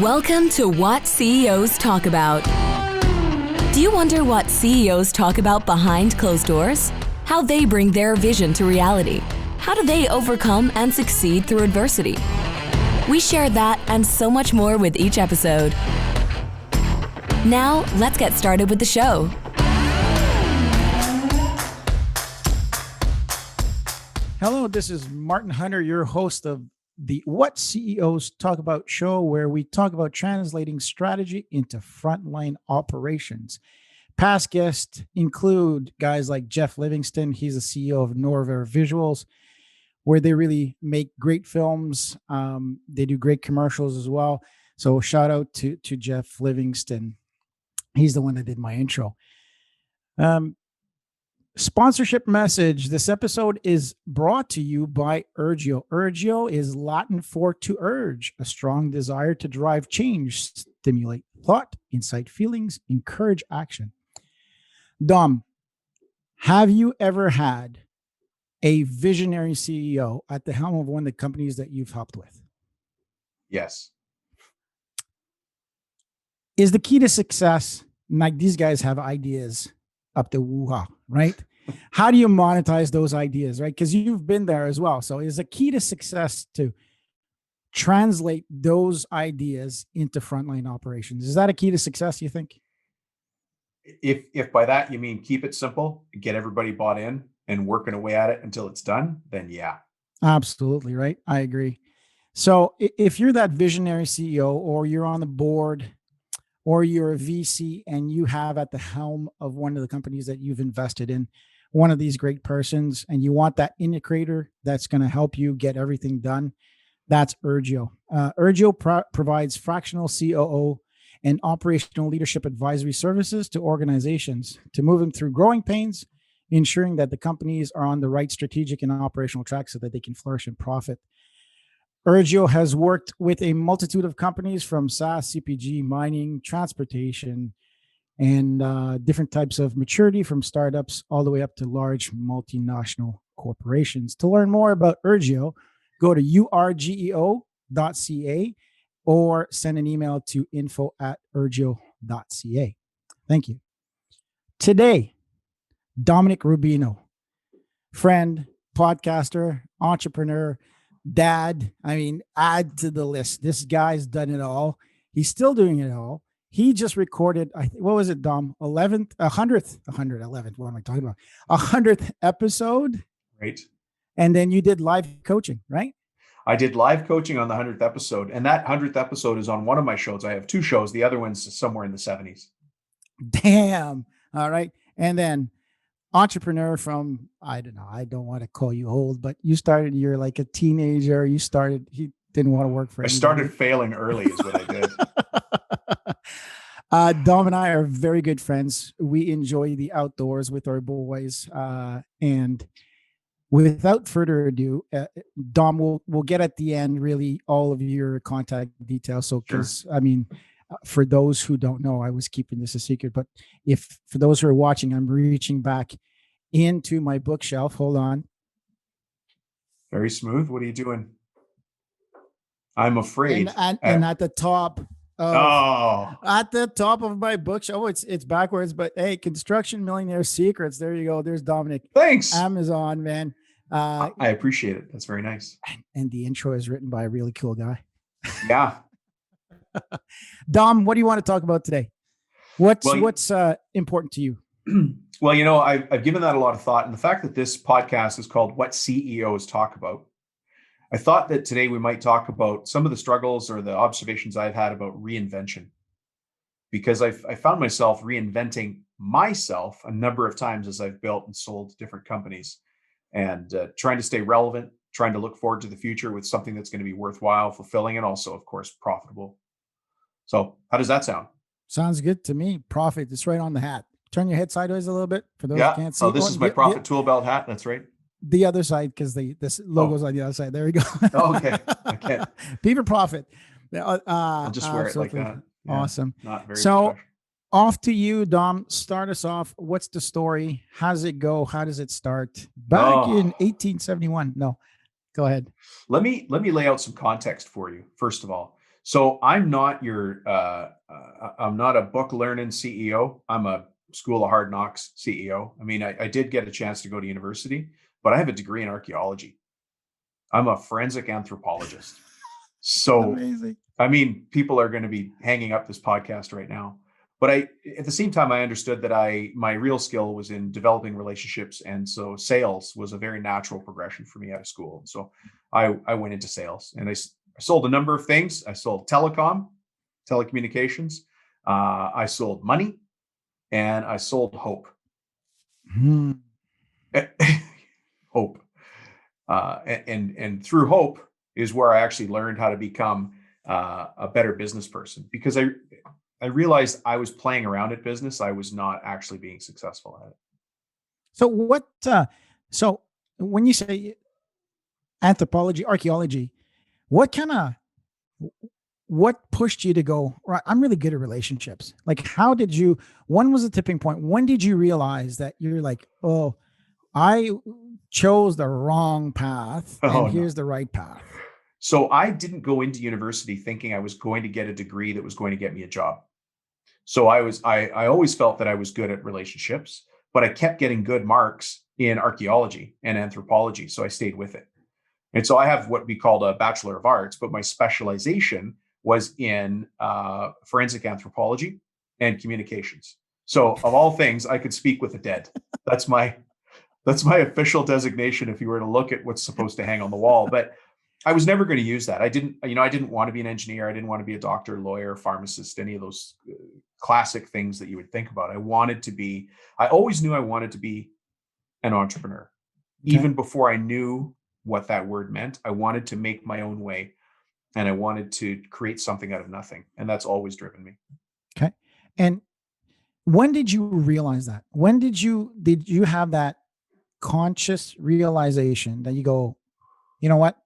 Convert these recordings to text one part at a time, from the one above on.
Welcome to What CEOs Talk About. Do you wonder what CEOs talk about behind closed doors? How they bring their vision to reality? How do they overcome and succeed through adversity? We share that and so much more with each episode. Now, let's get started with the show. Hello, this is Martin Hunter, your host of the What CEOs Talk About show, where we talk about translating strategy into frontline operations. Past guests include guys like Jeff Livingston. He's the CEO of Norver Visuals, where they really make great films. They do great commercials as well. So shout out to Jeff Livingston. He's the one that did my intro. Sponsorship message. This episode is brought to you by Urgio. Urgio is Latin for to urge, a strong desire to drive change, stimulate thought, incite feelings, encourage action. Dom, have you ever had a visionary CEO at the helm of one of the companies that you've helped with? Yes. Is the key to success, like these guys have ideas up the woo-ha, right? How do you monetize those ideas, right? Because you've been there as well. So is the key to success to translate those ideas into frontline operations? Is that a key to success, you think? If by that you mean keep it simple, get everybody bought in and working away at it until it's done, then yeah. Absolutely, right? I agree. So if you're that visionary CEO, or you're on the board, or you're a VC and you have at the helm of one of the companies that you've invested in one of these great persons, and you want that integrator that's going to help you get everything done, that's Urgio. Urgio provides fractional COO and operational leadership advisory services to organizations to move them through growing pains, ensuring that the companies are on the right strategic and operational track so that they can flourish and profit. Urgio has worked with a multitude of companies from SaaS, CPG, mining, transportation, and different types of maturity, from startups all the way up to large multinational corporations. To learn more about Urgio, go to urgeo.ca or send an email to info@urgio.ca. Thank you. Today, Dominic Rubino, friend, podcaster, entrepreneur, dad. I mean, add to the list. This guy's done it all. He's still doing it all. He just recorded, what was it, Dom? 111th What am I talking about? 100th episode. Right. And then you did live coaching, right? I did live coaching on the 100th episode, and that 100th episode is on one of my shows. I have two shows. The other one's somewhere in the 70s. Damn. All right. And then entrepreneur from, I don't know, I don't want to call you old, but you started, you're like a teenager. He didn't want to work for anybody. I started failing early is what I did. Dom and I are very good friends. We enjoy the outdoors with our boys. And without further ado, Dom, we'll get at the end really all of your contact details. So, because I mean, for those who don't know, I was keeping this a secret, but for those who are watching, I'm reaching back into my bookshelf. Hold on. Very smooth. What are you doing? I'm afraid. And at the top. At the top of my bookshelf. It's backwards, but hey, Construction Millionaire Secrets. There you go. There's Dominic. Thanks. Amazon, man. I appreciate it. That's very nice. And the intro is written by a really cool guy. Yeah. Dom, what do you want to talk about today? What's important to you? Well, I've given that a lot of thought. And the fact that this podcast is called What CEOs Talk About, I thought that today we might talk about some of the struggles or the observations I've had about reinvention, because I found myself reinventing myself a number of times as I've built and sold different companies, and trying to stay relevant, trying to look forward to the future with something that's going to be worthwhile, fulfilling, and also, of course, profitable. So how does that sound? Sounds good to me. Profit. It's right on the hat. Turn your head sideways a little bit for those who can't see. Oh, this is my profit tool belt hat. That's right. The other side, because this logo's on the other side. There we go. Oh, okay. I can't. P for profit. I'll just wear it like that. Yeah, awesome. Not very so off to you, Dom. Start us off. What's the story? How does it go? How does it start? Back in 1871. No, go ahead. Let me lay out some context for you, first of all. So I'm not I'm not a book learning CEO. I'm a school of hard knocks CEO. I mean, I did get a chance to go to university, but I have a degree in archaeology. I'm a forensic anthropologist. So, Amazing. I mean, people are going to be hanging up this podcast right now. But at the same time, I understood that my real skill was in developing relationships. And so sales was a very natural progression for me out of school. So I went into sales, and I sold a number of things. I sold telecommunications. I sold money, and I sold hope. Hmm. Hope. And through hope is where I actually learned how to become a better business person, because I realized I was playing around at business. I was not actually being successful at it. So when you say anthropology, archaeology, what pushed you to go, right, I'm really good at relationships? Like, when was the tipping point? When did you realize that you're like, oh, I chose the wrong path and here's the right path? So I didn't go into university thinking I was going to get a degree that was going to get me a job. So I always felt that I was good at relationships, but I kept getting good marks in archaeology and anthropology. So I stayed with it. And so I have what we called a Bachelor of Arts, but my specialization was in forensic anthropology and communications. So of all things, I could speak with the dead. That's my official designation if you were to look at what's supposed to hang on the wall. But I was never going to use that. I didn't want to be an engineer. I didn't want to be a doctor, lawyer, pharmacist, any of those classic things that you would think about. I always knew I wanted to be an entrepreneur. Okay. Even before I knew what that word meant, I wanted to make my own way, and I wanted to create something out of nothing. And that's always driven me. Okay. And when did you realize that? When did you have that conscious realization that you go, you know what?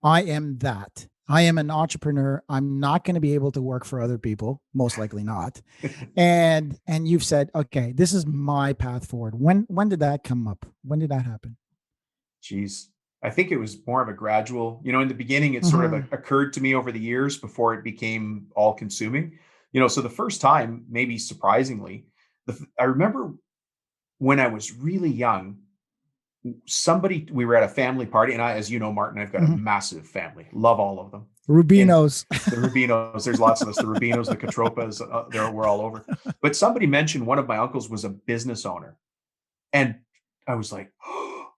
I am that. I am an entrepreneur. I'm not going to be able to work for other people, most likely not. and you've said, okay, this is my path forward. When did that come up? When did that happen? Geez, I think it was more of a gradual, in the beginning, it sort of occurred to me over the years before it became all consuming. So the first time, maybe surprisingly, I remember when I was really young, we were at a family party, and as you know, Martin, I've got a massive family, love all of them. Rubinos. The Rubinos, there's lots of us, the Rubinos, the Catropas, we're all over. But somebody mentioned one of my uncles was a business owner. And I was like, oh,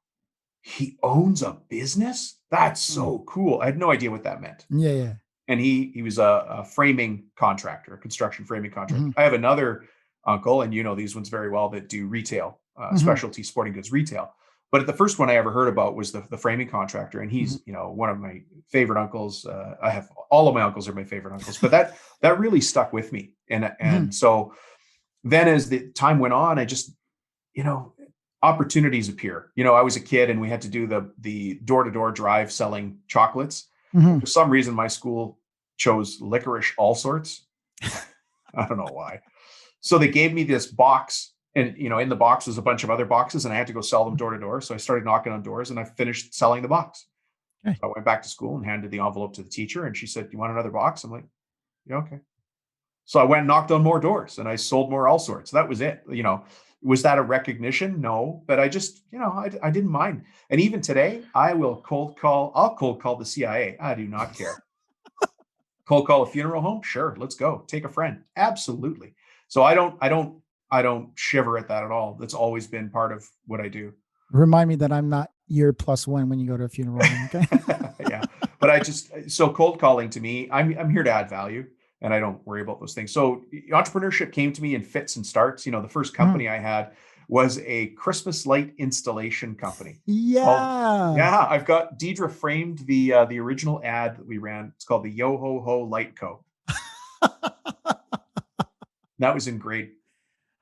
he owns a business? That's so cool. I had no idea what that meant. Yeah. And he was a framing contractor, a construction framing contractor. I have another uncle, and these ones very well, that do retail, specialty sporting goods retail. But the first one I ever heard about was the framing contractor. And he's, one of my favorite uncles. I have all of my uncles are my favorite uncles, but that really stuck with me. And so then as the time went on, I just, opportunities appear. I was a kid, and we had to do the door-to-door drive selling chocolates. For some reason, my school chose licorice all sorts. I don't know why. So they gave me this box, and in the box was a bunch of other boxes, and I had to go sell them door to door. So I started knocking on doors, and I finished selling the box. Okay. So I went back to school and handed the envelope to the teacher, and she said, "Do you want another box?" I'm like, "Yeah, okay." So I went and knocked on more doors, and I sold more all sorts. That was it. Was that a recognition? No, but I just, I didn't mind. And even today, I'll cold call the CIA. I do not care. Cold call a funeral home? Sure, let's go. Take a friend. Absolutely. So I don't shiver at that at all. That's always been part of what I do. Remind me that I'm not your +1 when you go to a funeral home. Okay. Yeah. But so cold calling to me, I'm here to add value, and I don't worry about those things. So entrepreneurship came to me in fits and starts. The first company I had was a Christmas light installation company. Yeah. I've got Deidre framed the original ad that we ran. It's called the Yo Ho Ho Light Co. That was in grade,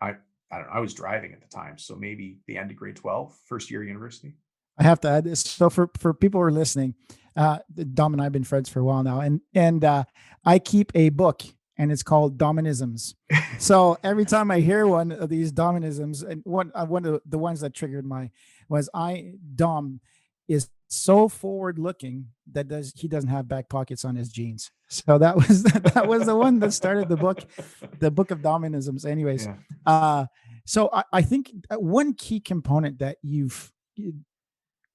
I don't know, I was driving at the time. So maybe the end of grade 12, first year of university. I have to add this. So for people who are listening, Dom and I have been friends for a while now, and I keep a book, and it's called Dominisms. So every time I hear one of these Dominisms, and one of the ones that triggered Dom is so forward looking that he doesn't have back pockets on his jeans. So that was the one that started the book of Dominisms. Anyways, Yeah. so I think one key component that you've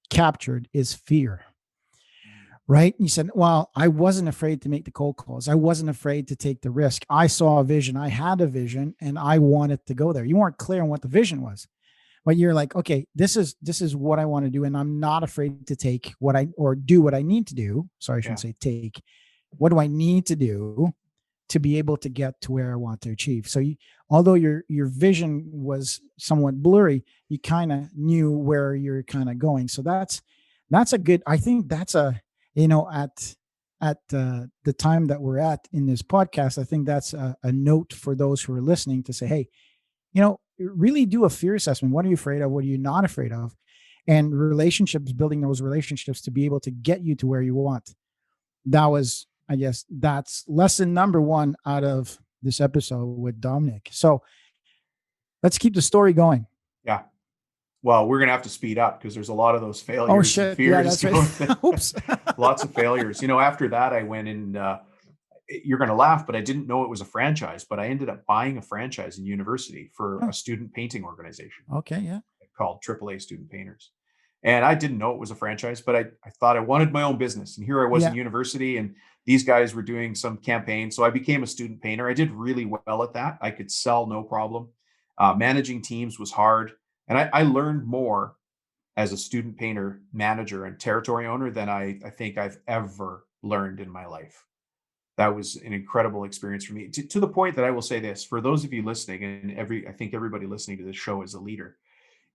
captured is fear. Right? You said, well, I wasn't afraid to make the cold calls. I wasn't afraid to take the risk. I saw a vision. I had a vision and I wanted to go there. You weren't clear on what the vision was, but you're like, okay, this is what I want to do. And I'm not afraid to take do what I need to do. Sorry, I shouldn't say take. What do I need to do to be able to get to where I want to achieve? So although your vision was somewhat blurry, you kind of knew where you're kind of going. So that's a good, I think that's at the time that we're at in this podcast, I think that's a note for those who are listening to say, hey, really do a fear assessment. What are you afraid of? What are you not afraid of? And relationships, building those relationships to be able to get you to where you want. I guess that's lesson number 1 out of this episode with Dominic. So let's keep the story going. Yeah. Well, we're going to have to speed up because there's a lot of those failures. Oh, shit. And fears. Yeah, that's right. Oops. Lots of failures. After that, I went in, you're going to laugh, but I didn't know it was a franchise, but I ended up buying a franchise in university for a student painting organization. Okay. Yeah. Called AAA Student Painters. And I didn't know it was a franchise, but I thought I wanted my own business. And here I was in university and these guys were doing some campaign. So I became a student painter. I did really well at that. I could sell no problem. Managing teams was hard. And I learned more as a student painter, manager, and territory owner than I think I've ever learned in my life. That was an incredible experience for me, to the point that I will say this, for those of you listening, and I think everybody listening to this show is a leader.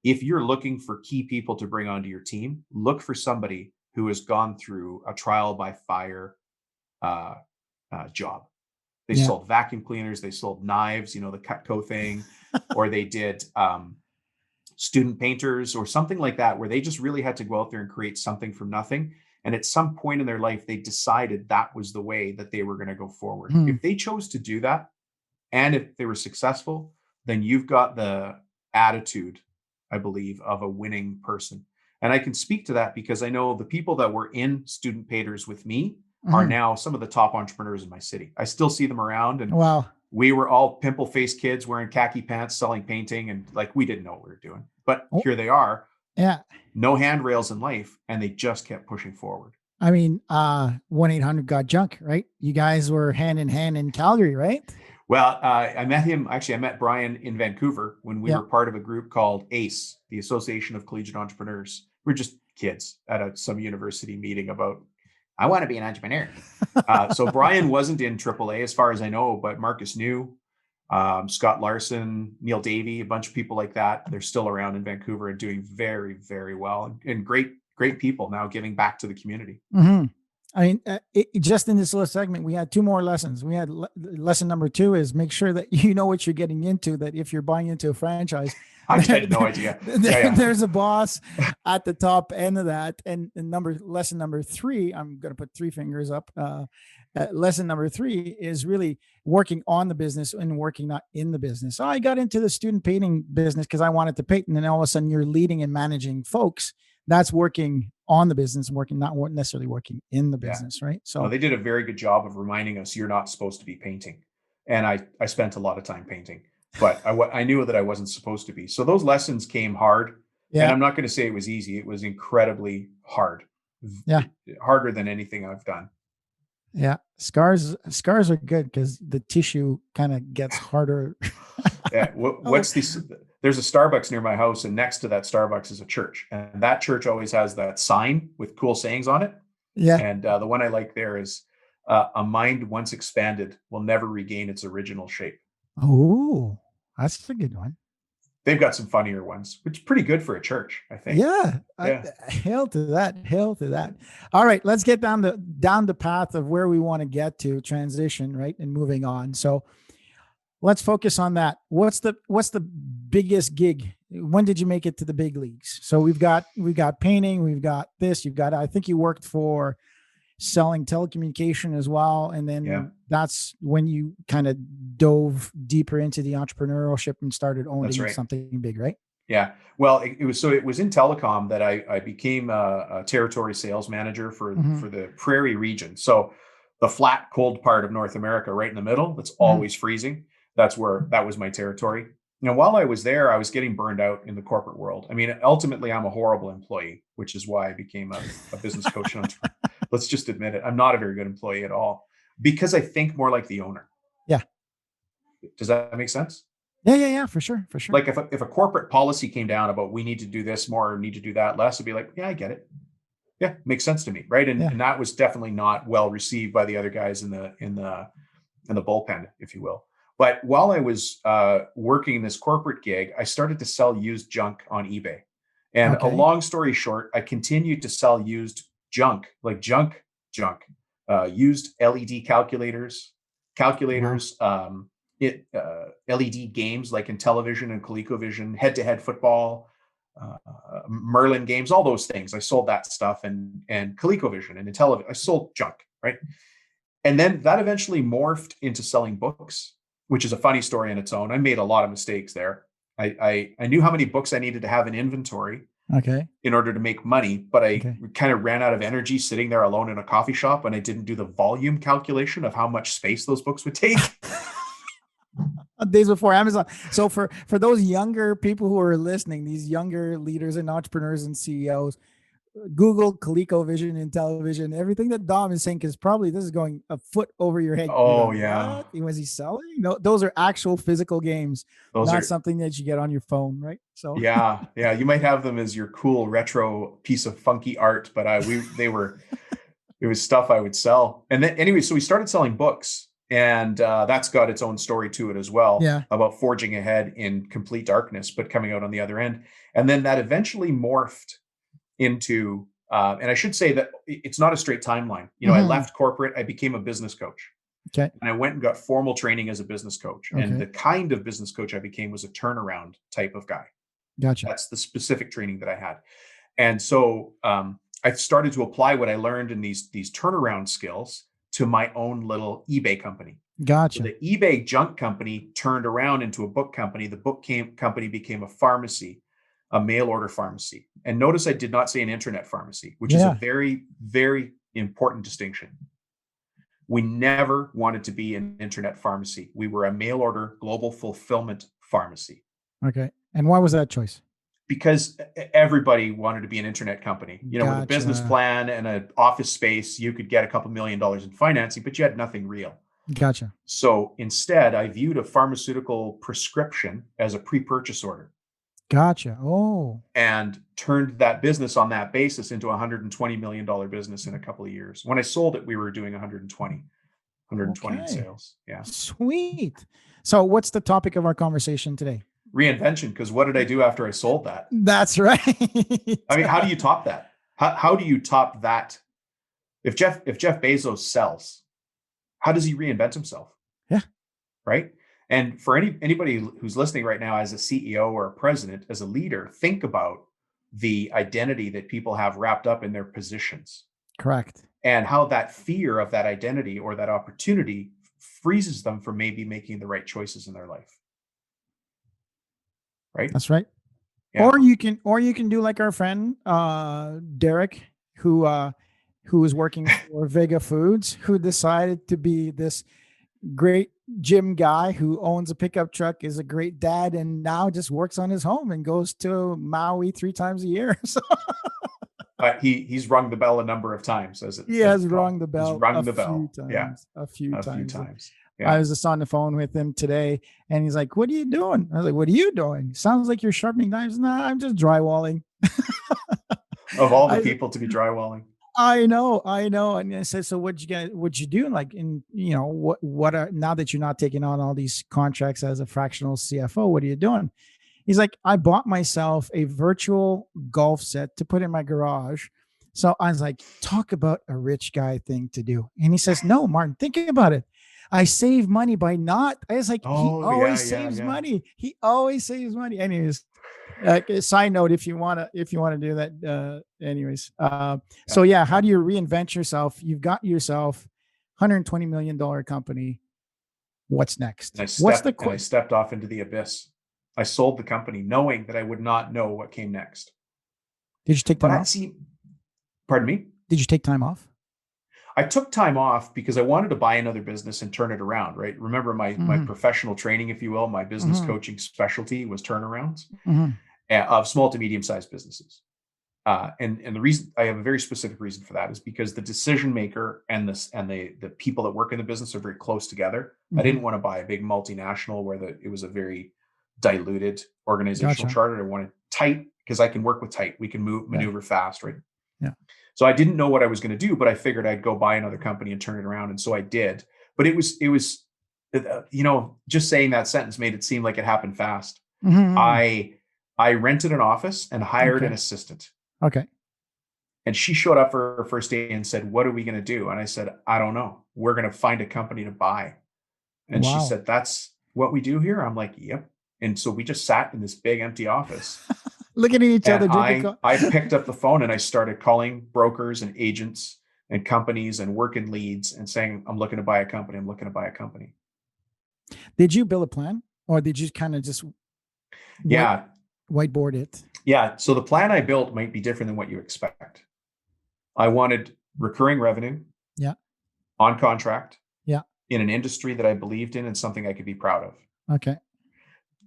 If you're looking for key people to bring onto your team, look for somebody who has gone through a trial by fire job. They sold vacuum cleaners, they sold knives, the Cutco thing, or they did student painters or something like that, where they just really had to go out there and create something from nothing. And at some point in their life, they decided that was the way that they were going to go forward. If they chose to do that, and if they were successful, then you've got the attitude, I believe, of a winning person. And I can speak to that because I know the people that were in student painters with me are now some of the top entrepreneurs in my city. I still see them around, and we were all pimple-faced kids wearing khaki pants, selling painting, and we didn't know what we were doing. But here they are. Yeah. No handrails in life, and they just kept pushing forward. I mean, 1-800 got junk, right? You guys were hand in hand in Calgary, right? Well, I met him. Actually, I met Brian in Vancouver when we were part of a group called ACE, the Association of Collegiate Entrepreneurs. We're just kids at some university meeting about, I want to be an entrepreneur. So Brian wasn't in AAA as far as I know, but Marcus knew, Scott Larson, Neil Davey, a bunch of people like that. They're still around in Vancouver and doing very, very well, and great people now giving back to the community. I mean, just in this little segment, we had 2 more lessons. We had lesson number 2 is make sure that you know what you're getting into, that if you're buying into a franchise, I had no idea. There's a boss at the top end of that. And lesson number 3, I'm going to put 3 fingers up. Lesson number 3 is really working on the business and working not in the business. So I got into the student painting business because I wanted to paint. And then all of a sudden you're leading and managing folks. That's working on the business and working, not necessarily working in the business, right? So they did a very good job of reminding us you're not supposed to be painting. And I spent a lot of time painting, but I knew that I wasn't supposed to be. So those lessons came hard. And I'm not going to say it was easy. It was incredibly hard. Yeah. Harder than anything I've done. Yeah. Scars are good because the tissue kind of gets harder. What's this? There's a Starbucks near my house, and next to that Starbucks is a church. And that church always has that sign with cool sayings on it. Yeah. And the one I like there is, a mind once expanded will never regain its original shape. Oh, that's a good one. They've got some funnier ones, which is pretty good for a church, I think. Yeah. Hail to that. All right, let's get down the path of where we want to get to, transition, right? And moving on. So let's focus on that. What's the biggest gig? When did you make it to the big leagues? So we've got painting, we've got this, I think you worked for selling telecommunication as well. And then that's when you kind of dove deeper into the entrepreneurship and started owning something big, right? Yeah. Well, it was in telecom that I became a territory sales manager for Mm-hmm. the Prairie region. So the flat, cold part of North America, right in the middle, that's Mm-hmm. always freezing. That was my territory. Now, while I was there, I was getting burned out in the corporate world. I mean, ultimately, I'm a horrible employee, which is why I became a business coach and entrepreneur. Let's just admit it. I'm not a very good employee at all because I think more like the owner. Yeah. Does that make sense? Yeah. For sure. For sure. Like if a corporate policy came down about we need to do this more or need to do that less, it'd be like, yeah, I get it. Yeah, makes sense to me, right? And Yeah. and that was definitely not well received by the other guys in the bullpen, if you will. But while I was working this corporate gig, I started to sell used junk on eBay. And a Okay. long story short, I continued to sell used junk, like junk, used LED Wow. calculators, LED games like in television and ColecoVision, head-to-head football, Merlin games, all those things. I sold that stuff and ColecoVision and in television. I sold junk, right? And then that eventually morphed into selling books, which is a funny story in its own. I made a lot of mistakes there. I knew how many books I needed to have in inventory Okay. in order to make money, but I Okay. kind of ran out of energy sitting there alone in a coffee shop, and I didn't do the volume calculation of how much space those books would take. Days before Amazon. So for those younger people who are listening, these younger leaders and entrepreneurs and CEOs, Google ColecoVision and television. Everything that Dom is saying, because probably this is going a foot over your head. You're Oh going, yeah, what? Was he selling? No, those are actual physical games, those not are something that you get on your phone, right? So yeah. You might have them as your cool retro piece of funky art, but it was stuff I would sell. And then anyway, so we started selling books, and that's got its own story to it as well yeah. about forging ahead in complete darkness, but coming out on the other end. And then that eventually morphed into, and I should say that it's not a straight timeline. You know, I Mm-hmm. left corporate, I became a business coach, Okay. and I went and got formal training as a business coach. And Okay. the kind of business coach I became was a turnaround type of guy. Gotcha. That's the specific training that I had. And so I started to apply what I learned in these turnaround skills to my own little eBay company. So Gotcha. the eBay junk company turned around into a book company. The company became a pharmacy, a mail order pharmacy. And notice I did not say an internet pharmacy, which is a Yeah. very, very important distinction. We never wanted to be an internet pharmacy. We were a mail order global fulfillment pharmacy Okay. And why was that choice? because everybody wanted to be an internet company. You know, with a business Gotcha. plan and an office space, you could get a couple $1 million in financing, but you had nothing real. Gotcha. So instead, I viewed a pharmaceutical prescription as a pre-purchase order Gotcha. Oh, and turned that business on that basis into a $120 million business in a couple of years. When I sold it, we were doing 120 in okay. sales. Yeah. Sweet. So what's the topic of our conversation today? Reinvention. Because what did I do after I sold that? That's right. I mean, how do you top that? How do you top that? If Jeff Bezos sells, how does he reinvent himself? Yeah. Right. And for anybody who's listening right now as a CEO or a president, as a leader, think about the identity that people have wrapped up in their positions Correct. and how that fear of that identity or that opportunity freezes them from maybe making the right choices in their life. Right. That's right. Yeah. Or you can do like our friend Derek, who was working for Vega Foods, who decided to be this great gym guy who owns a pickup truck, is a great dad, and now just works on his home and goes to Maui 3 times a year. So He's rung the bell a number of times, he has it's called. rung the He's bell rung a the few bell. Yeah, times, a few a few times. times. I Yeah. was just on the phone with him today, and he's like, "What are you doing?" I was like, "What are you doing? Sounds like you're sharpening knives." Nah, I'm just drywalling. Of all the I, people to be drywalling. I know. And I said, "So what'd you do? Like, what are, now that you're not taking on all these contracts as a fractional CFO, what are you doing?" He's like, "I bought myself a virtual golf set to put in my garage." So I was like, "Talk about a rich guy thing to do." And he says, "No, Martin, think about it. I save money by not." I was like, "He Oh yeah, always yeah, saves yeah. money. He always saves money." Anyways, a side note, if you wanna do that, anyways. So yeah, how do you reinvent yourself? You've got yourself $120 million company. What's next? And What's the I stepped off into the abyss. I sold the company knowing that I would not know what came next. Did you take But time I off? see, pardon me? Did you take time off? I took time off because I wanted to buy another business and turn it around, right? Remember my professional training, if you will, my business coaching specialty was turnarounds of small to medium-sized businesses. And the reason I have a very specific reason for that is because the decision maker and the people that work in the business are very close together. I didn't want to buy a big multinational where it was a very diluted organizational chart. I wanted tight because I can work with tight. We can maneuver fast, right? Yeah. So I didn't know what I was going to do, but I figured I'd go buy another company and turn it around. And so I did. But it was, just saying that sentence made it seem like it happened fast. I rented an office and hired an assistant. Okay. And she showed up for her first day and said, "What are we going to do?" And I said, "I don't know. We're going to find a company to buy." And she said, "That's what we do here?" I'm like, "Yep." And so we just sat in this big empty office. Looking at each other. I picked up the phone and I started calling brokers and agents and companies and working leads and saying, "I'm looking to buy a company. I'm looking to buy a company." Did you build a plan or did you kind of just whiteboard it? Yeah. So the plan I built might be different than what you expect. I wanted recurring revenue. Yeah. On contract. Yeah. In an industry that I believed in and something I could be proud of. Okay.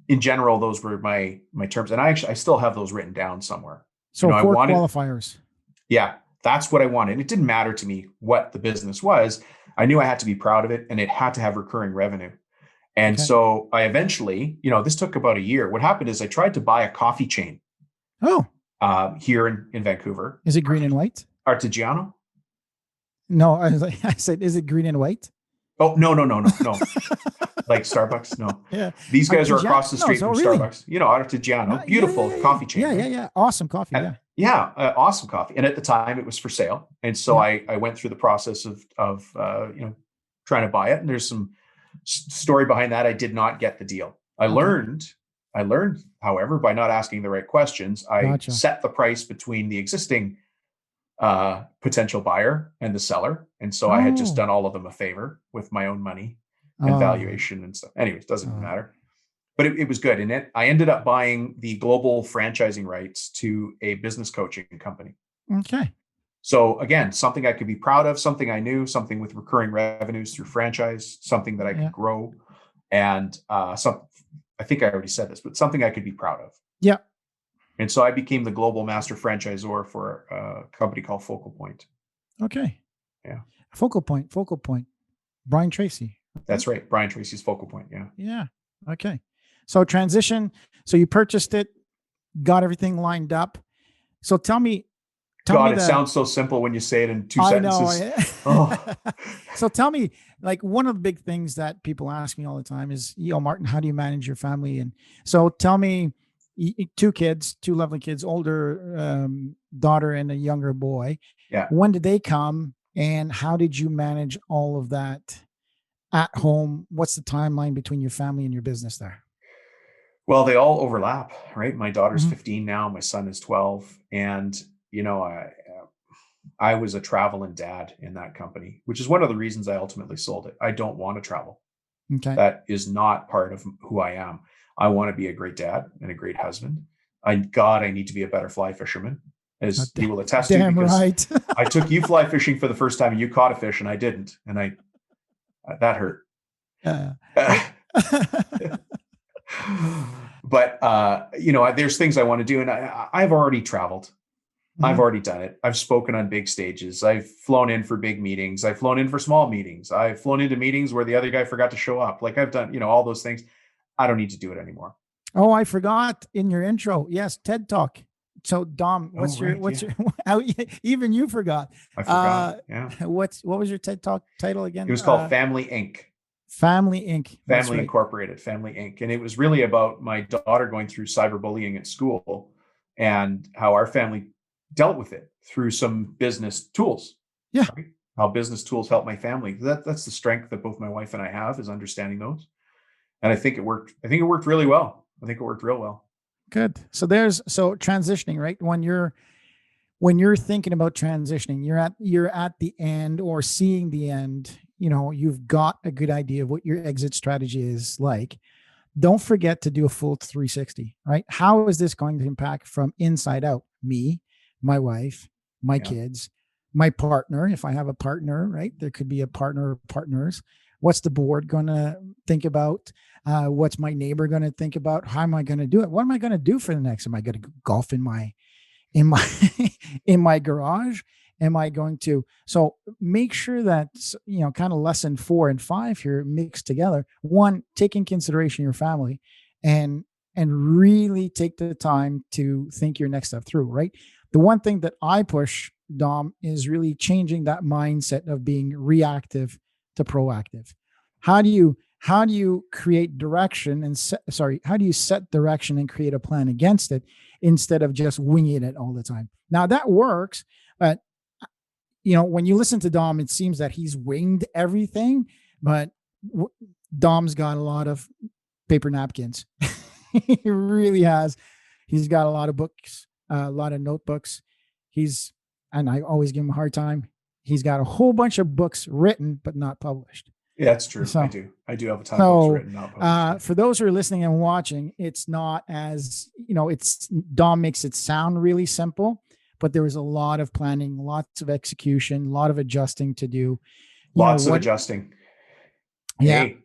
In general, those were my terms. And I still have those written down somewhere. So four qualifiers. Yeah. That's what I wanted. It didn't matter to me what the business was. I knew I had to be proud of it and it had to have recurring revenue. And so I eventually, this took about a year. What happened is I tried to buy a coffee chain. Oh. Here in Vancouver. Is it green and white? Artigiano? No, I said, is it green and white? Oh, no. Like Starbucks? No. Yeah. These guys are across the street from Starbucks. Artigiano. Beautiful coffee chain. Yeah. Awesome coffee. Awesome coffee. And at the time it was for sale. And so I went through the process of trying to buy it. And there's some story behind that. I did not get the deal. I learned, however, by not asking the right questions, I set the price between the existing potential buyer and the seller. And so I had just done all of them a favor with my own money and valuation and stuff. Anyways, doesn't matter. But it was good. And I ended up buying the global franchising rights to a business coaching company. Okay. So again, something I could be proud of, something I knew, something with recurring revenues through franchise, something that I could grow. And I think I already said this, but something I could be proud of. Yeah. And so I became the global master franchisor for a company called Focal Point. Okay. Yeah. Focal Point. Brian Tracy. That's right. Brian Tracy's Focal Point. Yeah. Yeah. Okay. So transition. So you purchased it, got everything lined up. So tell me. It sounds so simple when you say it in two sentences. So tell me, like, one of the big things that people ask me all the time is, Martin, how do you manage your family? And so tell me, two lovely kids, older daughter and a younger boy. Yeah. When did they come and how did you manage all of that at home? What's the timeline between your family and your business there? Well, they all overlap, right? My daughter's 15 now. My son is 12. And I was a traveling dad in that company, which is one of the reasons I ultimately sold it. I don't want to travel. Okay. That is not part of who I am. I want to be a great dad and a great husband. I need to be a better fly fisherman, as you will attest to, because right. I took you fly fishing for the first time and you caught a fish and I didn't. And that hurt. But, there's things I want to do. And I've already traveled. I've already done it. I've spoken on big stages. I've flown in for big meetings. I've flown in for small meetings. I've flown into meetings where the other guy forgot to show up. Like I've done, all those things. I don't need to do it anymore. Oh, I forgot in your intro. Yes. TED Talk. So Dom, what's your, even you forgot. I forgot. What was your TED Talk title again? It was called Family Inc. Family Inc. Family Incorporated, Family Inc. And it was really about my daughter going through cyberbullying at school and how our family dealt with it through some business tools. Yeah. Right? How business tools help my family. That's the strength that both my wife and I have, is understanding those. And I think it worked. I think it worked really well. I think it worked real well. Good. So transitioning, right? When you're thinking about transitioning, you're at the end or seeing the end, you've got a good idea of what your exit strategy is like. don't forget to do a full 360, right? How is this going to impact from inside out? Me, my wife, my kids, my partner. If I have a partner, right? There could be a partner or partners. What's the board going to think about? What's my neighbor going to think about? How am I going to do it? What am I going to do for the next? Am I going to golf in my in my garage? Am I going to? So make sure that, kind of lesson 4 and 5 here mixed together. One, take in consideration your family, and really take the time to think your next step through, right? The one thing that I push, Dom, is really changing that mindset of being reactive to proactive. How do you create direction how do you set direction and create a plan against it instead of just winging it all the time? Now that works, but when you listen to Dom, it seems that he's winged everything, but Dom's got a lot of paper napkins. He really has. He's got a lot of books, a lot of notebooks. And I always give him a hard time. He's got a whole bunch of books written, but not published. Yeah, that's true. So, I do have a ton of books written, not published. For those who are listening and watching, it's not as, Dom makes it sound really simple, but there was a lot of planning, lots of execution, a lot of adjusting to do. Lots of adjusting. Yeah. Hey,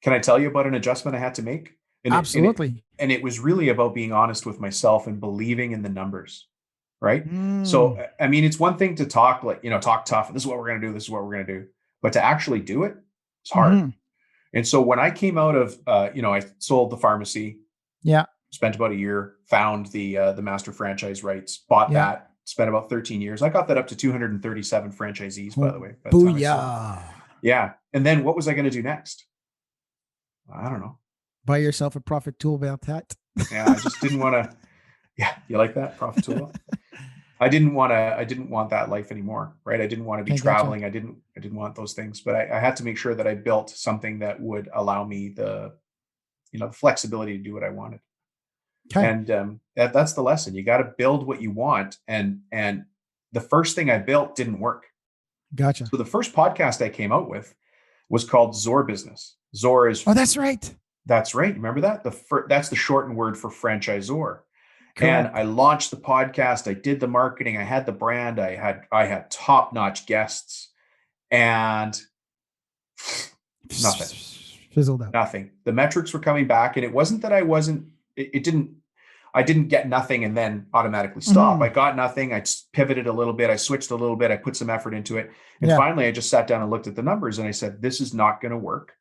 can I tell you about an adjustment I had to make? Absolutely. And it was really about being honest with myself and believing in the numbers. Right. So, I mean, it's one thing to talk talk tough. This is what we're going to do. This is what we're going to do. But to actually do it, it's hard. Mm-hmm. And so when I came out of, I sold the pharmacy. Yeah. Spent about a year, found the master franchise rights, bought that, spent about 13 years. I got that up to 237 franchisees, by the way. Booyah. Yeah. And then what was I going to do next? I don't know. Buy yourself a profit tool belt hat. Yeah. I just didn't want to. Yeah. You like that? Profit tool belt? I didn't want that life anymore. Right. I didn't want to be traveling. I didn't want those things, but I had to make sure that I built something that would allow me the flexibility to do what I wanted. Okay. And that's the lesson. You got to build what you want. And the first thing I built didn't work. Gotcha. So the first podcast I came out with was called Zor Business. Zor is. Oh, that's right. That's right. Remember that? That's the shortened word for franchisor. Correct. And I launched the podcast. I did the marketing. I had the brand. I had top-notch guests, and nothing. Fizzled out. Nothing. The metrics were coming back, and it wasn't that I didn't get nothing and then automatically stop. Mm-hmm. I got nothing. I pivoted a little bit. I switched a little bit. I put some effort into it. And finally, I just sat down and looked at the numbers, and I said, this is not going to work.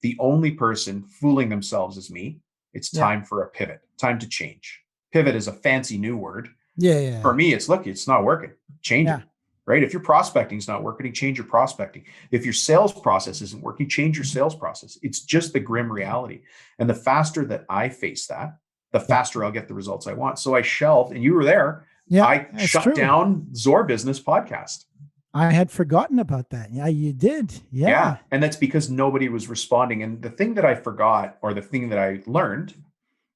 The only person fooling themselves is me. It's time for a pivot, time to change. Pivot is a fancy new word. Yeah. For me, it's not working. Change it. Right? If your prospecting is not working, change your prospecting. If your sales process isn't working, change your sales process. It's just the grim reality. And the faster that I face that, the faster I'll get the results I want. So I shelved, and you were there. Yeah, I shut down Zor Business podcast. I had forgotten about that. Yeah, you did. Yeah. And that's because nobody was responding. And the thing that I forgot, or the thing that I learned,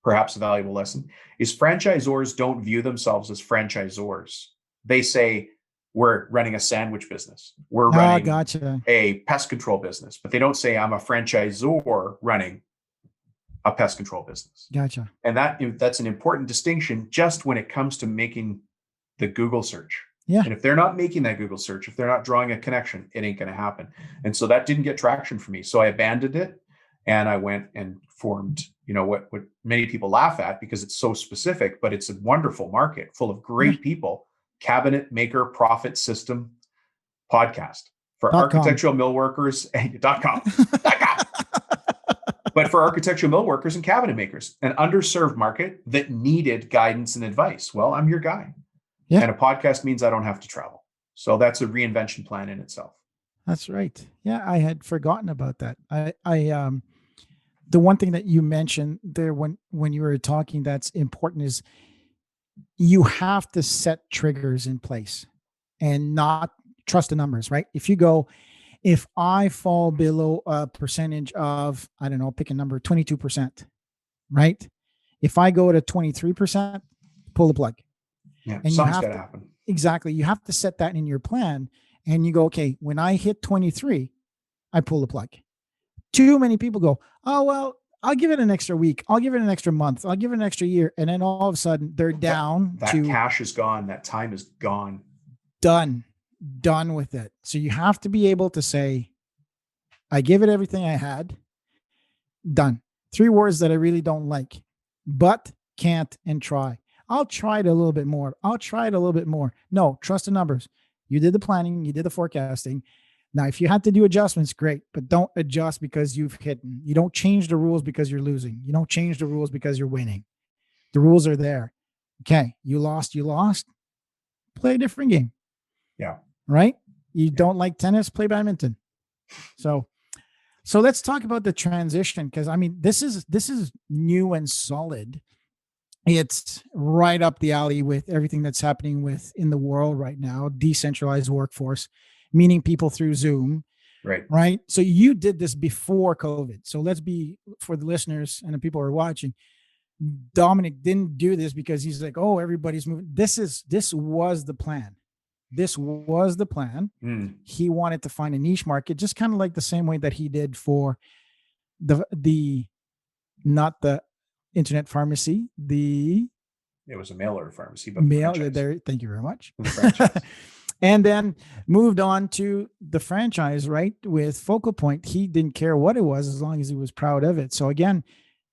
perhaps a valuable lesson, is franchisors don't view themselves as franchisors. They say, we're running a sandwich business. We're running a pest control business, but they don't say I'm a franchisor running a pest control business. Gotcha. And that's an important distinction just when it comes to making the Google search. Yeah. And if they're not making that Google search, if they're not drawing a connection, it ain't going to happen. And so that didn't get traction for me. So I abandoned it, and I went and formed, what many people laugh at because it's so specific, but it's a wonderful market full of great people. Cabinet Maker Profit System podcast for architectural mill workers .com. But for architectural mill workers and cabinet makers, an underserved market that needed guidance and advice. Well, I'm your guy. Yeah. And a podcast means I don't have to travel. So that's a reinvention plan in itself. That's right. Yeah, I had forgotten about that. I the one thing that you mentioned there when you were talking that's important is you have to set triggers in place and not trust the numbers, right? If I fall below a percentage of, I don't know, pick a number, 22%, right? If I go to 23%, pull the plug. Yeah, and something's got to happen. Exactly. You have to set that in your plan, and you go, okay, when I hit 23, I pull the plug. Too many people go, oh, well, I'll give it an extra week. I'll give it an extra month. I'll give it an extra year. And then all of a sudden they're down that cash is gone. That time is gone. Done with it. So you have to be able to say, I give it everything I had. Done. 3 words that I really don't like, but can't and try. I'll try it a little bit more. I'll try it a little bit more. No, trust the numbers. You did the planning. You did the forecasting. Now, if you had to do adjustments, great, but don't adjust because you've hit. You don't change the rules because you're losing. You don't change the rules because you're winning. The rules are there. Okay, you lost. Play a different game. Yeah. Right? You don't like tennis, play badminton. So let's talk about the transition, because I mean, this is new and solid. It's right up the alley with everything that's happening in the world right now, decentralized workforce, meeting people through Zoom. Right. So you did this before COVID. So let's be, for the listeners and the people who are watching, Dominic didn't do this because he's like, oh, everybody's moving. This was the plan. This was the plan. He wanted to find a niche market, just kind of like the same way that he did for the not the internet pharmacy, it was a mail order pharmacy, but mail there. Thank you very much. And then moved on to the franchise, right? With Focal Point. He didn't care what it was as long as he was proud of it. So again,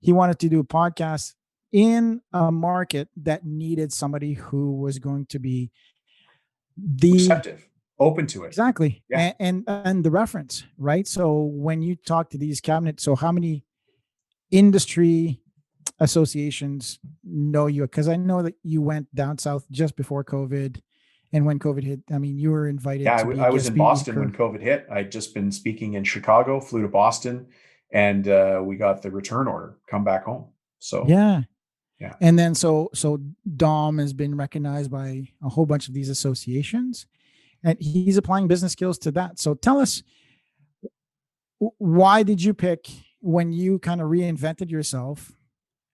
he wanted to do a podcast in a market that needed somebody who was going to be receptive, open to it. Exactly. Yeah. And the reference, right? So when you talk to these cabinets, so how many industry associations know you? Because I know that you went down south just before COVID. And when COVID hit, I mean, you were invited. Yeah, I was in Boston when COVID hit. I'd just been speaking in Chicago, flew to Boston, and we got the return order, come back home. So yeah. And then so Dom has been recognized by a whole bunch of these associations, and he's applying business skills to that. So tell us, why did you pick, when you kind of reinvented yourself?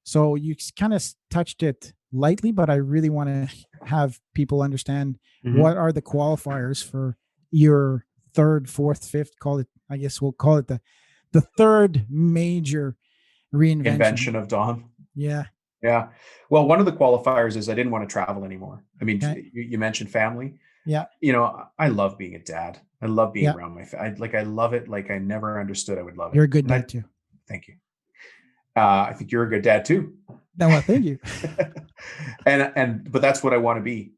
So you kind of touched it lightly, but I really want to have people understand what are the qualifiers for your third, fourth, fifth, call it, I guess we'll call it the third major invention of Dom. Yeah. Yeah. Well, one of the qualifiers is I didn't want to travel anymore. I mean, you mentioned family. Yeah. You know, I love being a dad. I love being around my family. I love it. Like I never understood I would love it. You're a good dad too. Thank you. I think you're a good dad too. No, well, thank you. But that's what I want to be.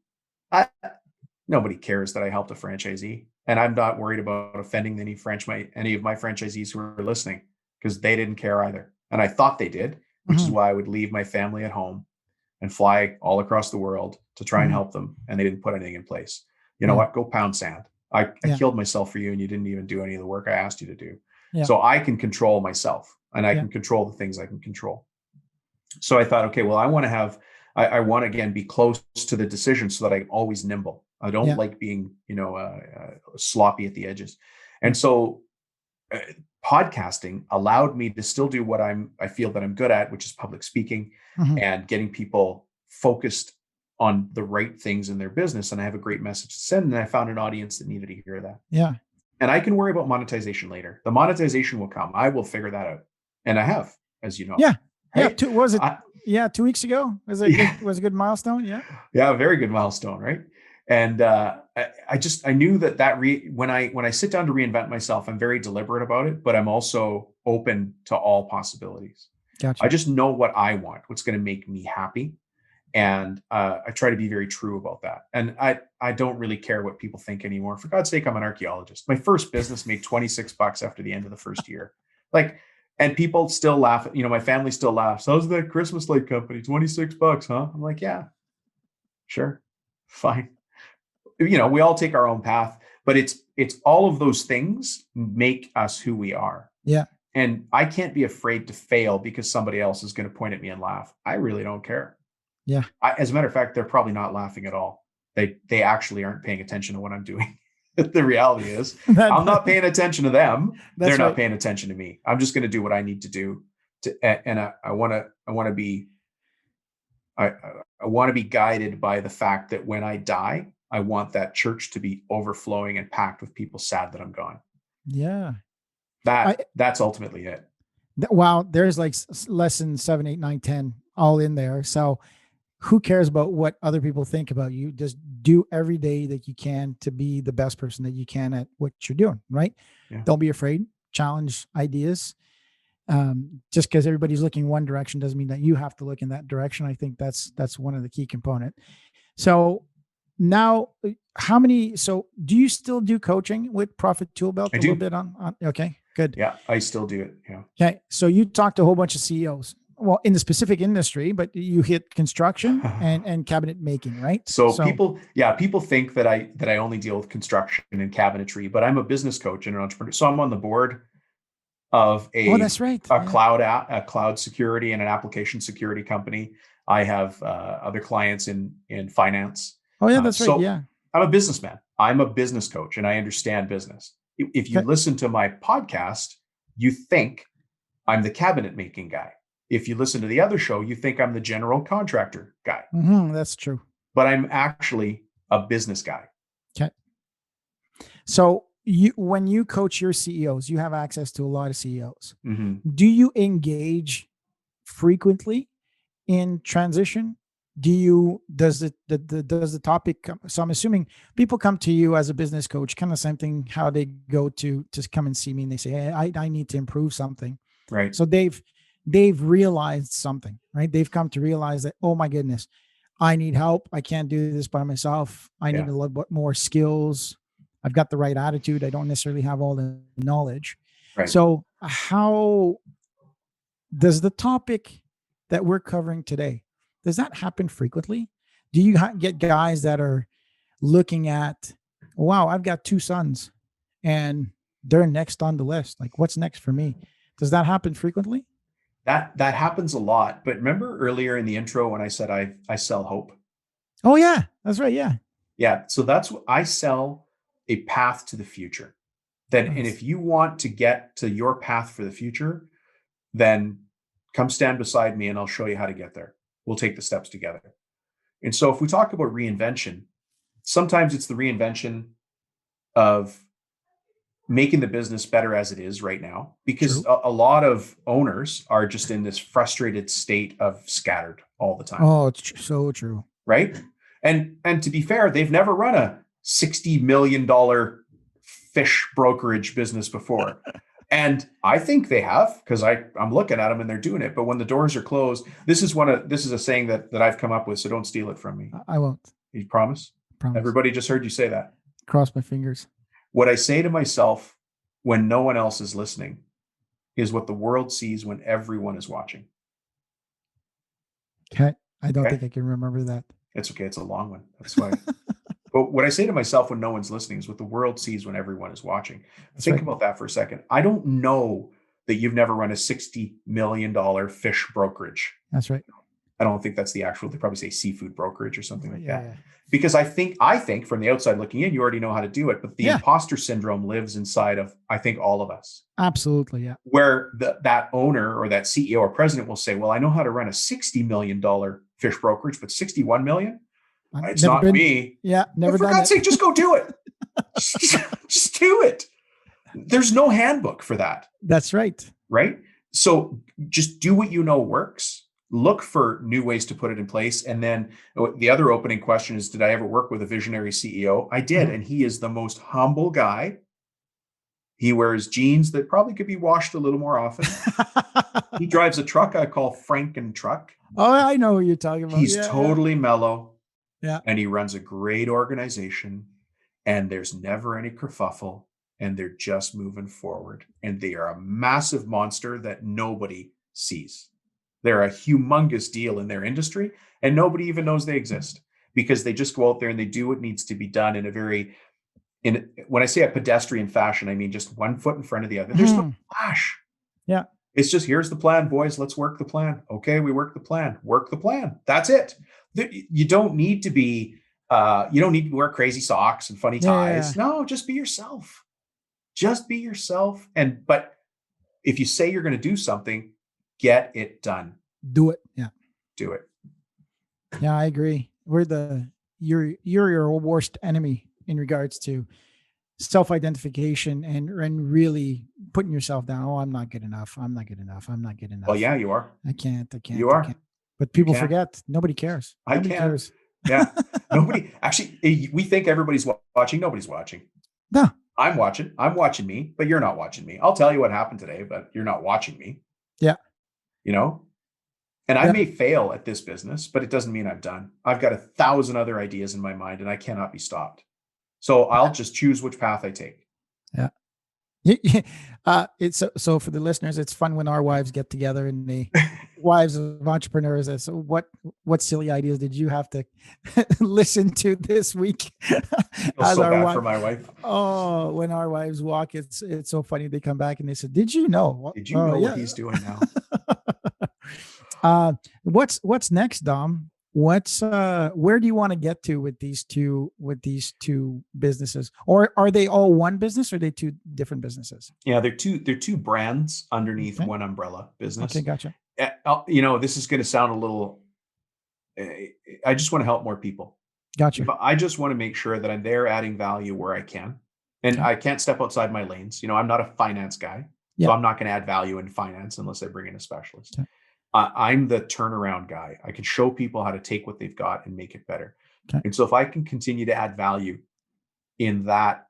Nobody cares that I helped a franchisee, and I'm not worried about offending any of my franchisees who are listening, because they didn't care either. And I thought they did, which is why I would leave my family at home and fly all across the world to try and help them. And they didn't put anything in place. You know what? Go pound sand. I killed myself for you, and you didn't even do any of the work I asked you to do. Yeah. So I can control myself, and I can control the things I can control. So I thought, okay, well, I want to again be close to the decision so that I'm always nimble. I don't like being, sloppy at the edges. And so podcasting allowed me to still do what I feel that I'm good at, which is public speaking and getting people focused on the right things in their business. And I have a great message to send. And I found an audience that needed to hear that. Yeah. And I can worry about monetization later. The monetization will come. I will figure that out. And I have, as you know. Yeah. Right? Yeah. 2 weeks ago was a good milestone. Yeah. Yeah. A very good milestone. Right. And I knew that when I sit down to reinvent myself, I'm very deliberate about it, but I'm also open to all possibilities. Gotcha. I just know what I want, what's going to make me happy. And I try to be very true about that. And I don't really care what people think anymore. For God's sake, I'm an archaeologist. My first business made $26 after the end of the first year. And people still laugh. My family still laughs. How's that Christmas light company? $26, huh? I'm like, yeah, sure, fine. We all take our own path, but it's all of those things make us who we are. Yeah. And I can't be afraid to fail because somebody else is going to point at me and laugh. I really don't care. Yeah. As a matter of fact, they're probably not laughing at all. They actually aren't paying attention to what I'm doing. The reality is I'm not paying attention to them. They're not paying attention to me. I'm just going to do what I need to do and I want to be guided by the fact that when I die, I want that church to be overflowing and packed with people sad that I'm gone. Yeah. That's ultimately it. Wow, there's like lesson 7, 8, 9, 10 all in there. So who cares about what other people think about you? Just do every day that you can to be the best person that you can at what you're doing, right? Yeah. Don't be afraid, challenge ideas. Just because everybody's looking one direction doesn't mean that you have to look in that direction. I think that's one of the key component. So now so do you still do coaching with Profit Tool Belt I a little do. bit okay, good. Yeah, I still do it. Yeah. Okay. So you talked to a whole bunch of CEOs, well, in the specific industry, but you hit construction and cabinet making, right? So people think that I only deal with construction and cabinetry, but I'm a business coach and an entrepreneur. So I'm on the board of Oh, that's right. a cloud security and an application security company. I have other clients in finance. Oh, yeah, that's right. So Yeah. I'm a businessman. I'm a business coach, and I understand business. If you listen to my podcast, you think I'm the cabinet making guy. If you listen to the other show, you think I'm the general contractor guy. That's true. But I'm actually a business guy. Okay. So when you coach your CEOs, you have access to a lot of CEOs. Mm-hmm. Do you engage frequently in transition? Does the topic come? So I'm assuming people come to you as a business coach, kind of same thing, how they go to come and see me and they say, hey, I need to improve something. Right. So they've realized something, right? They've come to realize that, oh my goodness, I need help. I can't do this by myself. I need a little bit more skills. I've got the right attitude. I don't necessarily have all the knowledge. Right. So how does the topic that we're covering today, does that happen frequently? Do you get guys that are looking at, wow, I've got 2 sons and they're next on the list. Like, what's next for me? Does that happen frequently? That happens a lot. But remember earlier in the intro when I said I sell hope? Oh, yeah, that's right. Yeah. Yeah. So that's what I sell, a path to the future. Then, Nice. And if you want to get to your path for the future, then come stand beside me and I'll show you how to get there. We'll take the steps together. And so if we talk about reinvention, sometimes it's the reinvention of making the business better as it is right now, because a lot of owners are just in this frustrated state of scattered all the time. Oh, it's so true. Right. And to be fair, they've never run a $60 million fish brokerage business before. And I think they have, because I'm looking at them and they're doing it. But when the doors are closed, this is a saying that I've come up with. So don't steal it from me. I won't. You promise? Promise. Everybody just heard you say that. Cross my fingers. What I say to myself when no one else is listening is what the world sees when everyone is watching. Okay. I don't think I can remember that. It's okay. It's a long one. That's why. But what I say to myself when no one's listening is what the world sees when everyone is watching. Think about that for a second. I don't know that you've never run a $60 million fish brokerage. That's right. I don't think that's the actual, they probably say seafood brokerage or something like that. Yeah. Because I think from the outside looking in, you already know how to do it. But the imposter syndrome lives inside of, I think, all of us. Absolutely. Yeah. Where that owner or that CEO or president will say, well, I know how to run a $60 million fish brokerage, but 61 million? It's not me. Yeah. Never done it. For God's sake, just go do it. Just do it. There's no handbook for that. That's right. Right. So just do what you know works. Look for new ways to put it in place. And then the other opening question is, did I ever work with a visionary CEO? I did. And he is the most humble guy. He wears jeans that probably could be washed a little more often. He drives a truck I call Franken truck. Oh, I know what you're talking about. He's totally mellow. Yeah. And he runs a great organization. And there's never any kerfuffle. And they're just moving forward. And they are a massive monster that nobody sees. They're a humongous deal in their industry, and nobody even knows they exist because they just go out there and they do what needs to be done when I say a pedestrian fashion, I mean just one foot in front of the other. There's no flash. Yeah. It's just, here's the plan, boys. Let's work the plan. Okay, we work the plan. Work the plan. That's it. You don't need to be, you don't need to wear crazy socks and funny ties. Yeah. No, just be yourself. Just be yourself. But if you say you're going to do something, get it done. Do it. Yeah. Do it. Yeah, I agree. You're your worst enemy in regards to self-identification and really putting yourself down. Oh, I'm not good enough. I'm not good enough. I'm not good enough. Well, yeah, you are. I can't. I can't. You I are. can't. But You people can. forget. Nobody cares. I Nobody can. cares. Yeah. Nobody actually, we think everybody's watching. Nobody's watching. No. I'm watching. I'm watching me, but you're not watching me. I'll tell you what happened today, but you're not watching me. Yeah. You know? And I Yeah. may fail at this business, but it doesn't mean I'm done. I've got 1,000 other ideas in my mind and I cannot be stopped. So I'll just choose which path I take. Yeah. It's so for the listeners, it's fun when our wives get together and the wives of entrepreneurs. So what silly ideas did you have to listen to this week? I feel so bad for my wife. Oh, when our wives walk, it's so funny. They come back and they said, "Did you know? Did you know what he's doing now?" What's next, Dom? Where do you want to get to with these two businesses, or are they all one business, or are they two different businesses? Yeah, they're two brands underneath one umbrella business. Okay, gotcha. This is going to sound a little, I just want to help more people. Gotcha. I just want to make sure that I'm there adding value where I can. And I can't step outside my lanes. I'm not a finance guy, so I'm not going to add value in finance unless I bring in a specialist. Okay. I'm the turnaround guy. I can show people how to take what they've got and make it better. Okay. And so if I can continue to add value in that,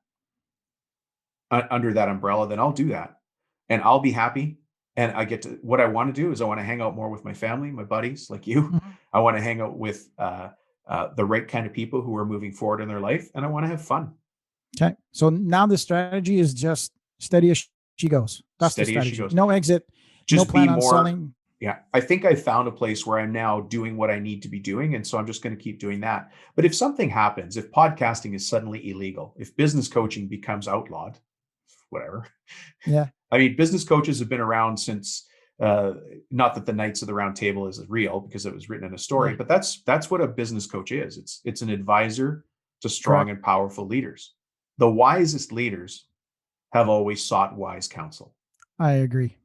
under that umbrella, then I'll do that and I'll be happy. And what I want to do is I want to hang out more with my family, my buddies like you. Mm-hmm. I want to hang out with the right kind of people who are moving forward in their life. And I want to have fun. Okay. So now the strategy is just steady as she goes. That's steady the strategy. As she goes. No exit. Just no plan be on more, selling. Yeah. I think I found a place where I'm now doing what I need to be doing. And so I'm just going to keep doing that. But if something happens, if podcasting is suddenly illegal, if business coaching becomes outlawed, whatever. Yeah. I mean, business coaches have been around since, not that the Knights of the Round Table is real because it was written in a story, but that's what a business coach is. It's an advisor to strong and powerful leaders. The wisest leaders have always sought wise counsel. I agree.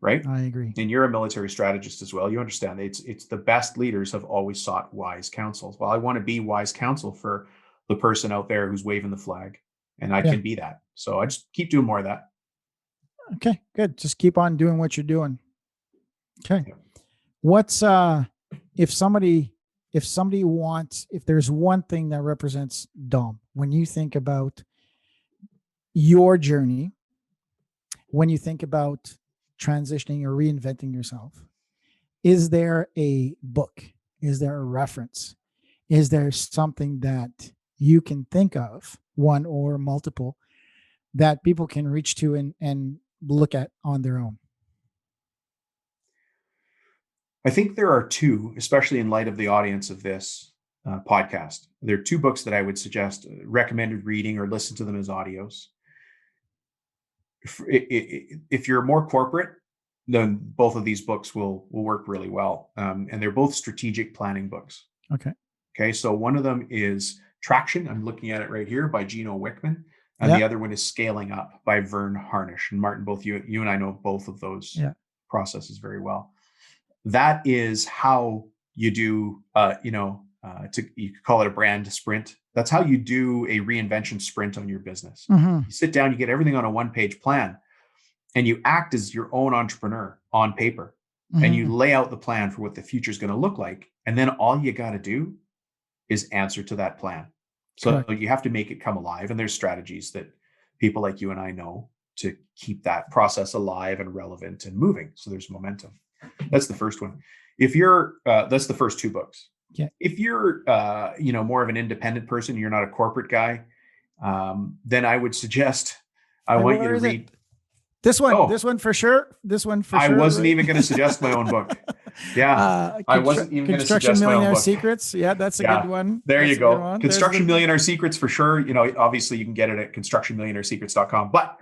Right? I agree. And you're a military strategist as well. You understand it's the best leaders have always sought wise counsel. Well, I want to be wise counsel for the person out there who's waving the flag, and I can be that. So I just keep doing more of that. Okay, good. Just keep on doing what you're doing. Okay. Yeah. What's if there's one thing that represents Dom, when you think about your journey, when you think about transitioning or reinventing yourself, is there a book? Is there a reference? Is there something that you can think of, one or multiple, that people can reach to and look at on their own? I think there are two, especially in light of the audience of this podcast. There are two books that I would suggest recommended reading or listen to them as audios. If you're more corporate, then both of these books will work really well. And they're both strategic planning books. Okay. So one of them is Traction. I'm looking at it right here by Gino Wickman. And the other one is Scaling Up by Vern Harnish. And Martin, both you and I know both of those processes very well. That is how you do, you could call it a brand sprint. That's how you do a reinvention sprint on your business. Mm-hmm. You sit down, you get everything on a one-page plan, and you act as your own entrepreneur on paper. Mm-hmm. And you lay out the plan for what the future is going to look like. And then all you got to do is answer to that plan. So you have to make it come alive. And there's strategies that people like you and I know to keep that process alive and relevant and moving. So there's momentum. That's the first one. If you're, that's the first two books. Yeah. If you're, more of an independent person, you're not a corporate guy, then I would suggest, I want you to read this one. This one for sure. This one for sure. I wasn't even going to suggest my own book. Yeah. I wasn't even going to suggest my own book. Secrets. Yeah. That's a good one. There you go. Construction Millionaire Secrets for sure. Obviously you can get it at constructionmillionairesecrets.com, but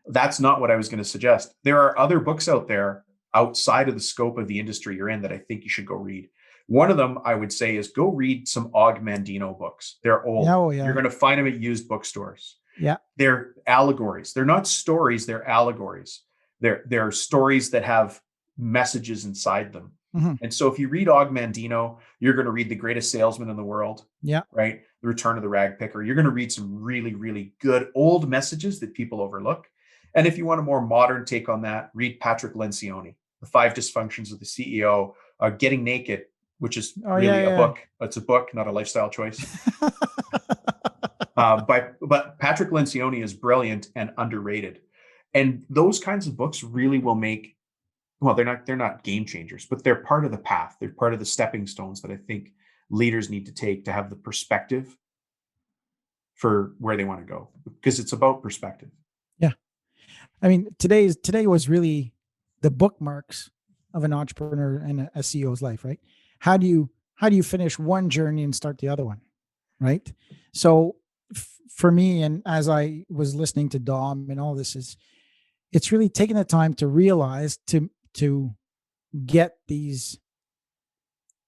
that's not what I was going to suggest. There are other books out there outside of the scope of the industry you're in that I think you should go read. One of them I would say is go read some Og Mandino books. They're old. You're going to find them at used bookstores. Yeah. They're allegories. They're not stories. They're allegories. They're stories that have messages inside them. Mhm. And so if you read Og Mandino, you're going to read The Greatest Salesman in the World, Yeah. right? The Return of the Rag Picker. You're going to read some really, really good old messages that people overlook. And if you want a more modern take on that, read Patrick Lencioni, The Five Dysfunctions of the CEO, Getting Naked, which is Oh, yeah, really a yeah, book. It's a book, not a lifestyle choice. yeah. But Patrick Lencioni is brilliant and underrated. And those kinds of books really will make, well, they're not game changers, but they're part of the path. They're part of the stepping stones that I think leaders need to take to have the perspective for where they want to go, because it's about perspective. Yeah. I mean, today was really the bookmarks of an entrepreneur and a CEO's life, right? How do you finish one journey and start the other one, right? So for me, and as I was listening to Dom and all this, is it's really taking the time to realize to get these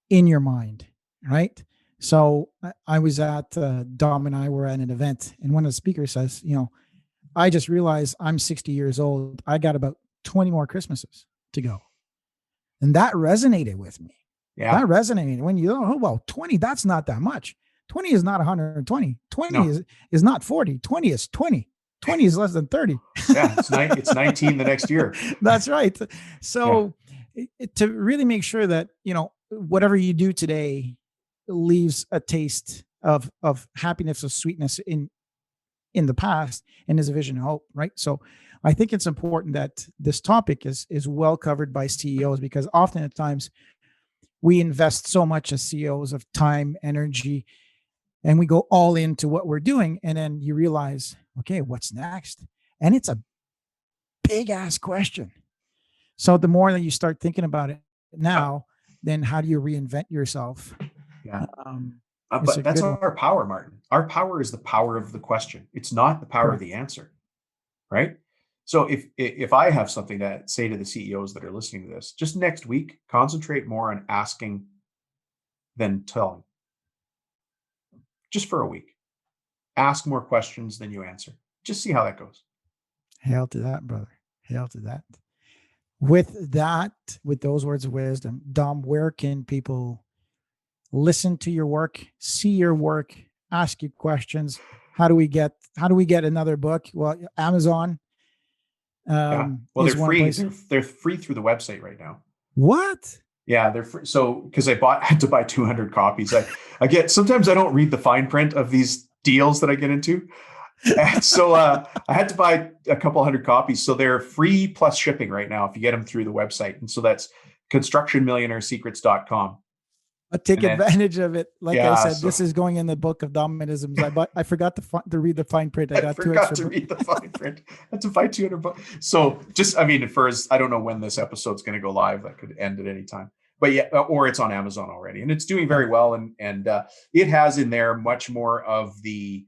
in your mind, right? So I was at Dom and I were at an event, and one of the speakers says, I just realized I'm 60 years old. I got about 20 more Christmases to go. And that resonated with me. Yeah. That resonated when oh, well, 20, that's not that much. 20 is not 120. 20 No. is not 40. 20 is 20. 20 is less than 30. Yeah. It's 19 the next year. That's right. So to really make sure that, whatever you do today leaves a taste of happiness, of sweetness in the past, and is a vision of hope, right? So I think it's important that this topic is well covered by CEOs, because often at times we invest so much as CEOs of time, energy, and we go all into what we're doing. And then you realize, okay, what's next? And it's a big ass question. So the more that you start thinking about it now, then how do you reinvent yourself? Yeah. It's a But that's good one. our power, Martin. Our power is the power of the question. It's not the power of the answer, right? So if I have something to say to the CEOs that are listening to this, just next week, concentrate more on asking than telling. Just for a week. Ask more questions than you answer. Just see how that goes. Hail to that, brother. Hail to that. With that, with those words of wisdom, Dom, where can people listen to your work, see your work, ask you questions? How do we get another book? Well, Amazon Yeah. Well, is they're one free. place. They're free through the website right now. What? Yeah, they're free. So because I had to buy 200 copies. I get, sometimes I don't read the fine print of these deals that I get into. And so I had to buy a couple hundred copies. So they're free plus shipping right now if you get them through the website. And so that's constructionmillionairesecrets.com. Take advantage of it. Like I said, so this is going in the book of Dominisms. I forgot to read the fine print. I got two forgot extra to read the fine print. I had to buy 200 bucks. So just, I mean, I don't know when this episode's going to go live. That could end at any time. But yeah, or it's on Amazon already, and it's doing very well. And it has in there much more of the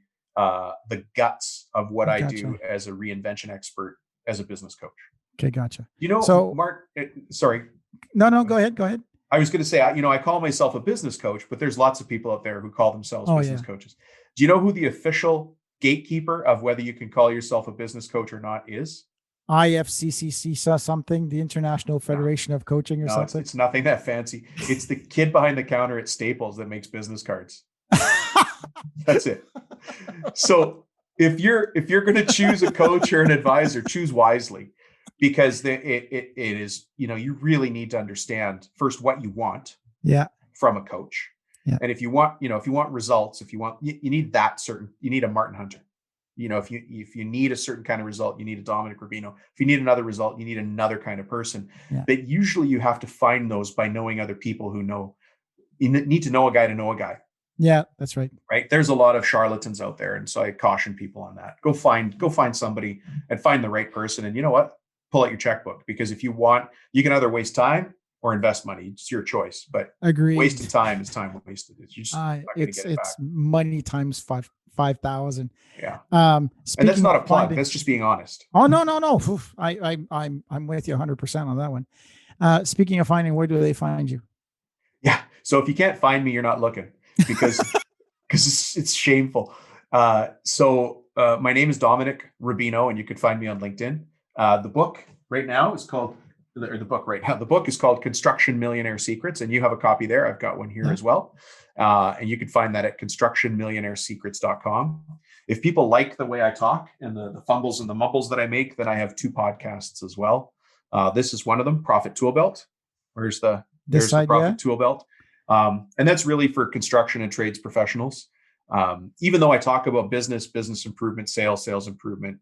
guts of what I do as a reinvention expert, as a business coach. Okay, gotcha. So Mark, sorry. No, go ahead. I was going to say, I call myself a business coach, but there's lots of people out there who call themselves business coaches. Do you know who the official gatekeeper of whether you can call yourself a business coach or not is? IFCCC something, the International Federation of Coaching or something? It's nothing that fancy. It's the kid behind the counter at Staples that makes business cards. That's it. So if you're going to choose a coach or an advisor, choose wisely, because it is, you really need to understand first what you want from a coach. Yeah. And if you want results, you need you need a Martin Hunter. If you need a certain kind of result, you need a Dominic Rubino. If you need another result, you need another kind of person. Yeah. But usually you have to find those by knowing other people who know. You need to know a guy to know a guy. Yeah, that's right. Right. There's a lot of charlatans out there. And so I caution people on that. Go find somebody and find the right person. And you know what? Pull out your checkbook, because if you can either waste time or invest money. It's your choice. But wasted time is time wasted. You're just not going to get it back. Money times 5,000. Yeah. And that's not a plug. That's just being honest. Oh, no. Oof. I'm with you 100% on that one. Speaking of finding, where do they find you? Yeah. So if you can't find me, you're not looking, because it's shameful. So my name is Dominic Rubino, and you could find me on LinkedIn. The book right now is called the book right now. The book is called Construction Millionaire Secrets, and you have a copy there. I've got one here as well. And you can find that at constructionmillionairesecrets.com. If people like the way I talk and the fumbles and the mumbles that I make, then I have 2 podcasts as well. This is one of them, Profit Tool Belt. There's the Profit Tool Belt. And that's really for construction and trades professionals. Even though I talk about business improvement, sales improvement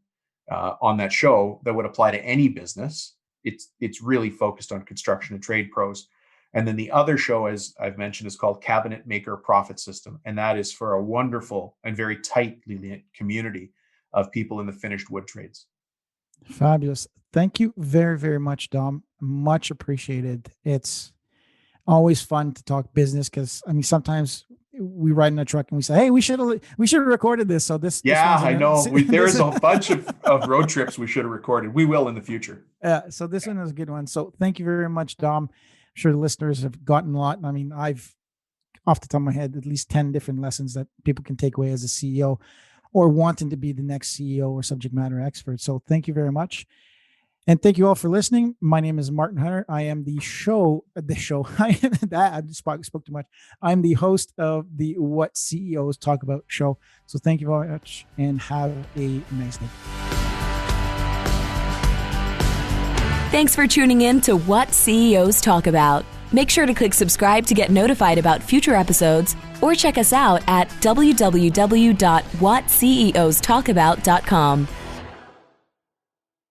on that show that would apply to any business, it's really focused on construction and trade pros. And then the other show, as I've mentioned, is called Cabinet Maker Profit System. And that is for a wonderful and very tightly knit community of people in the finished wood trades. Fabulous. Thank you very, very much, Dom. Much appreciated. It's always fun to talk business because, I mean, sometimes we ride in a truck and we say, hey, we should have recorded this. So this. Yeah, I know. There's a bunch of road trips we should have recorded. We will in the future. So this one is a good one. So thank you very much, Dom. I'm sure the listeners have gotten a lot. I mean, I've, off the top of my head, at least 10 different lessons that people can take away as a CEO or wanting to be the next CEO or subject matter expert. So thank you very much. And thank you all for listening. My name is Martin Hunter. I am I spoke too much. I'm the host of the What CEOs Talk About show. So thank you very much and have a nice day. Thanks for tuning in to What CEOs Talk About. Make sure to click subscribe to get notified about future episodes or check us out at www.whatceostalkabout.com.